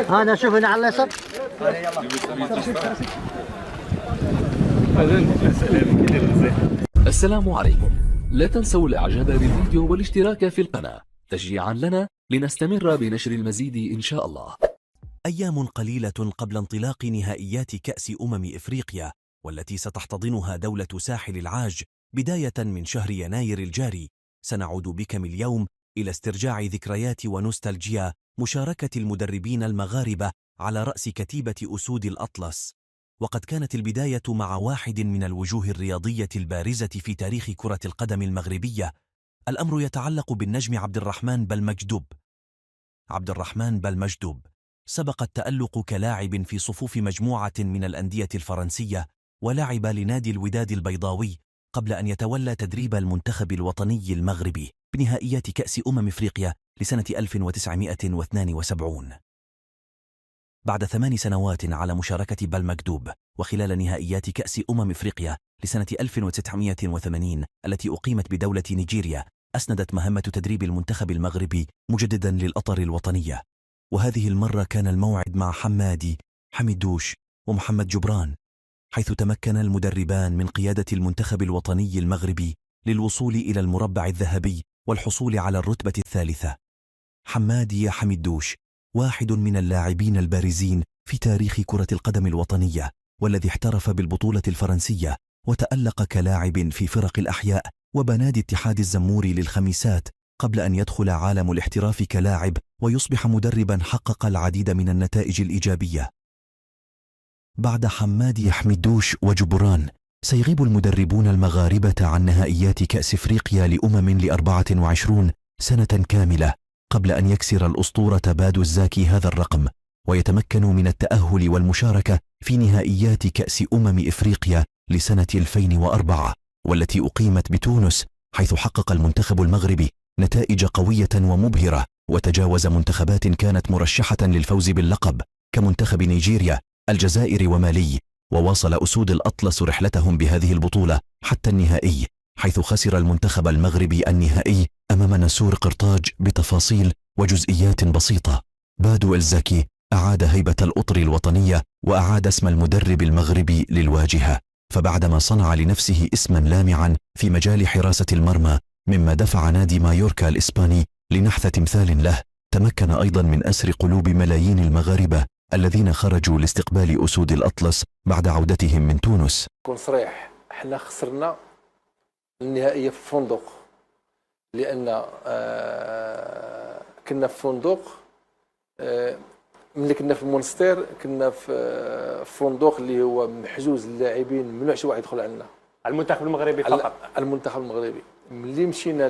هذا شوف هنا على اليسار. السلام عليكم. لا تنسوا الاعجاب بالفيديو والاشتراك في القناة تشجيعا لنا لنستمر بنشر المزيد إن شاء الله. أيام قليلة قبل انطلاق نهائيات كأس إفريقيا، والتي ستحتضنها دولة ساحل العاج بداية من شهر يناير الجاري، سنعود بكم اليوم إلى استرجاع ذكريات ونوستالجيا مشاركة المدربين المغاربة على رأس كتيبة أسود الأطلس. وقد كانت البداية مع واحد من الوجوه الرياضية البارزة في تاريخ كرة القدم المغربية. الأمر يتعلق بالنجم عبد الرحمن بلمجدوب. عبد الرحمن بلمجدوب سبق التألق كلاعب في صفوف مجموعة من الأندية الفرنسية، ولعب لنادي الوداد البيضاوي قبل أن يتولى تدريب المنتخب الوطني المغربي بنهائيات كأس إفريقيا لسنة 1972. بعد 8 سنوات على مشاركة بلمجدوب، وخلال نهائيات كأس إفريقيا لسنة 1980 التي أقيمت بدولة نيجيريا، أسندت مهمة تدريب المنتخب المغربي مجددا للأطر الوطنية. وهذه المرة كان الموعد مع حمادي، حميدوش ومحمد جبران، حيث تمكن المدربان من قيادة المنتخب الوطني المغربي للوصول إلى المربع الذهبي والحصول على الرتبة الثالثة. حمادي حميدوش واحد من اللاعبين البارزين في تاريخ كرة القدم الوطنية، والذي احترف بالبطولة الفرنسية وتألق كلاعب في فرق الأحياء وبنادي اتحاد الزموري للخميسات، قبل أن يدخل عالم الاحتراف كلاعب ويصبح مدربا حقق العديد من النتائج الإيجابية. بعد حمادي حميدوش وجبران، سيغيب المدربون المغاربة عن نهائيات كأس إفريقيا ل24 سنة كاملة، قبل أن يكسر الأسطورة بادو الزاكي هذا الرقم ويتمكنوا من التأهل والمشاركة في نهائيات كأس إفريقيا لسنة 2004، والتي أقيمت بتونس، حيث حقق المنتخب المغربي نتائج قوية ومبهرة، وتجاوز منتخبات كانت مرشحة للفوز باللقب كمنتخب نيجيريا، الجزائر ومالي. وواصل أسود الأطلس رحلتهم بهذه البطولة حتى النهائي، حيث خسر المنتخب المغربي النهائي أمام نسور قرطاج بتفاصيل وجزئيات بسيطة. بادو الزاكي أعاد هيبة الأطر الوطنية وأعاد اسم المدرب المغربي للواجهة، فبعدما صنع لنفسه اسما لامعا في مجال حراسة المرمى، مما دفع نادي مايوركا الإسباني لنحت تمثال له، تمكن أيضا من أسر قلوب ملايين المغاربة الذين خرجوا لاستقبال أسود الأطلس بعد عودتهم من تونس. كون صريح، احنا خسرنا النهائية في الفندق، لأن كنا في فندق، ملي كنا في المونستير كنا في فندق اللي هو محجوز للاعبين، ممنوع شي واحد يدخل عندنا. المنتخب المغربي فقط؟ المنتخب المغربي. ملي مشينا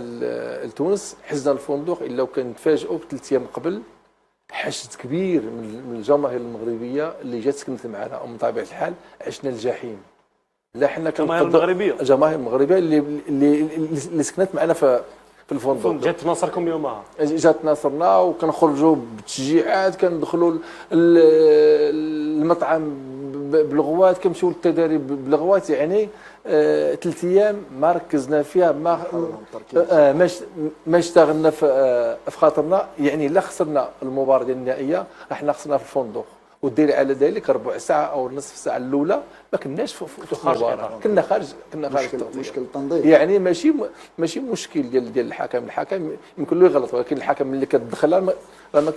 لتونس حجزنا الفندق، الا وكان تفاجئوا ب3 ايام قبل حشد كبير من الجماهير المغربيه اللي جات سكنت معنا، ومن طبيعه الحال عشنا الجحيم. لا حنا الجماهير المغربيه، الجماهير المغربيه اللي سكنت معنا في الفندق. جات تناصركم يومها؟ جات تناصرنا، وكنخرجوا بتشجيعات، كندخلوا المطعم بالغوات، كنمشيو للتدريب بالغوات. يعني 3 ايام ما ركزنا فيها، ما اشتغلنا في خاطرنا. يعني لا خسرنا المباراه ديال النهائيه، احنا خسرنا في الفندق، والدليل على ذلك ربع ساعه او نصف ساعه الاولى ما كناش في المباراه، كنا خارج مشكل التنظيم. يعني ماشي مشكل ديال الحكم يمكن له يغلط، ولكن الحكم اللي كتدخل راه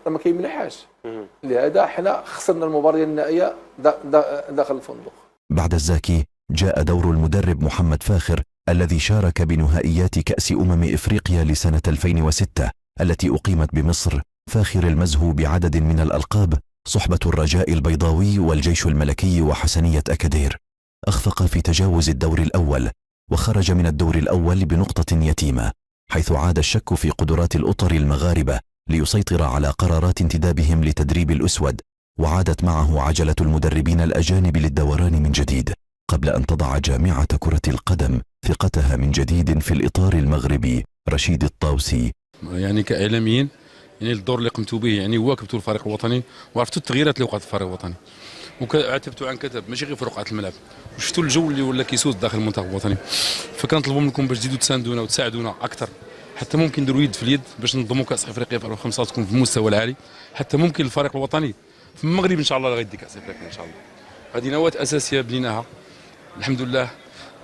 ما كيمنحهاش. لهذا حنا خسرنا المباراه ديال النهائيه داخل الفندق. بعد الزاكي جاء دور المدرب محمد فاخر، الذي شارك بنهائيات كأس إفريقيا لسنة 2006 التي أقيمت بمصر. فاخر المزهو بعدد من الألقاب، صحبة الرجاء البيضاوي والجيش الملكي وحسنية أكادير، أخفق في تجاوز الدور الأول، وخرج من الدور الأول بنقطة يتيمة، حيث عاد الشك في قدرات الأطر المغاربة ليسيطر على قرارات انتدابهم لتدريب الأسود، وعادت معه عجلة المدربين الأجانب للدوران من جديد، قبل أن تضع جامعة كرة القدم ثقتها من جديد في الإطار المغربي. رشيد الطاوسي: يعني كإعلاميين، يعني الدور اللي قمتوا به، يعني واكبتوا الفريق الوطني وعرفتوا التغييرات اللي وقعت في الفريق الوطني، وعتبتوا عن كتب ماشي غير في رقعة الملعب، وشفتوا الجو اللي ولا كيسود داخل المنتخب الوطني. فكنطلبوا منكم باش تزيدوا تساندونا وتساعدونا اكثر، حتى ممكن نديروا يد في اليد باش ننظموا كاس افريقيا في 2005 تكون في المستوى العالي، حتى ممكن الفريق الوطني في المغرب ان شاء الله غيدي كاس افريقيا ان شاء الله. هذه نواه اساسيه بنيناها الحمد لله.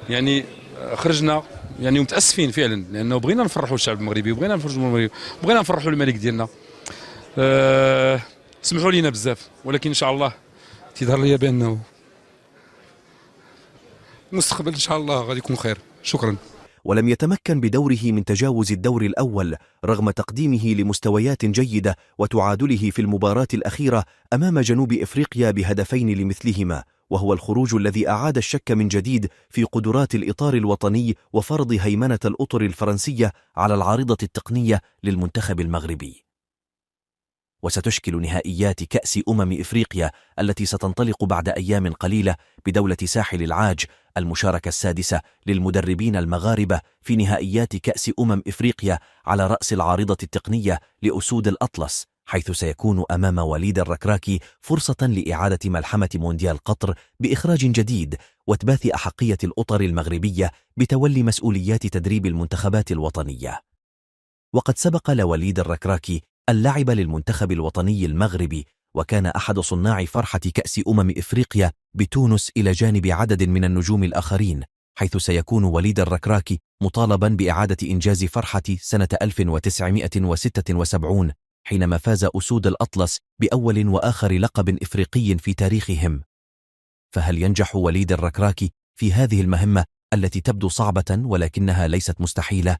يعني خرجنا يعني متاسفين فعلا، لانه بغينا نفرحوا الشعب المغربي وبغينا نفرجوا المغرب وبغينا نفرحوا الملك ديالنا. سمحوا لينا بزاف، ولكن ان شاء الله تيظهر لي بانه المستقبل ان شاء الله غادي يكون خير. شكرا. ولم يتمكن بدوره من تجاوز الدور الأول رغم تقديمه لمستويات جيدة وتعادله في المباراة الأخيرة أمام جنوب إفريقيا بهدفين لمثلهما، وهو الخروج الذي أعاد الشك من جديد في قدرات الإطار الوطني وفرض هيمنة الأطر الفرنسية على العارضة التقنية للمنتخب المغربي. وستشكل نهائيات كأس إفريقيا التي ستنطلق بعد أيام قليلة بدولة ساحل العاج المشاركة السادسة للمدربين المغاربة في نهائيات كأس إفريقيا على رأس العارضة التقنية لأسود الأطلس، حيث سيكون أمام وليد الركراكي فرصة لإعادة ملحمة مونديال قطر بإخراج جديد وتباث أحقية الأطر المغربية بتولي مسؤوليات تدريب المنتخبات الوطنية. وقد سبق لوليد الركراكي اللعب للمنتخب الوطني المغربي، وكان أحد صناع فرحة كأس إفريقيا بتونس إلى جانب عدد من النجوم الآخرين، حيث سيكون وليد الركراكي مطالبا بإعادة إنجاز فرحة سنة 1976 حينما فاز أسود الأطلس بأول وآخر لقب إفريقي في تاريخهم. فهل ينجح وليد الركراكي في هذه المهمة التي تبدو صعبة ولكنها ليست مستحيلة؟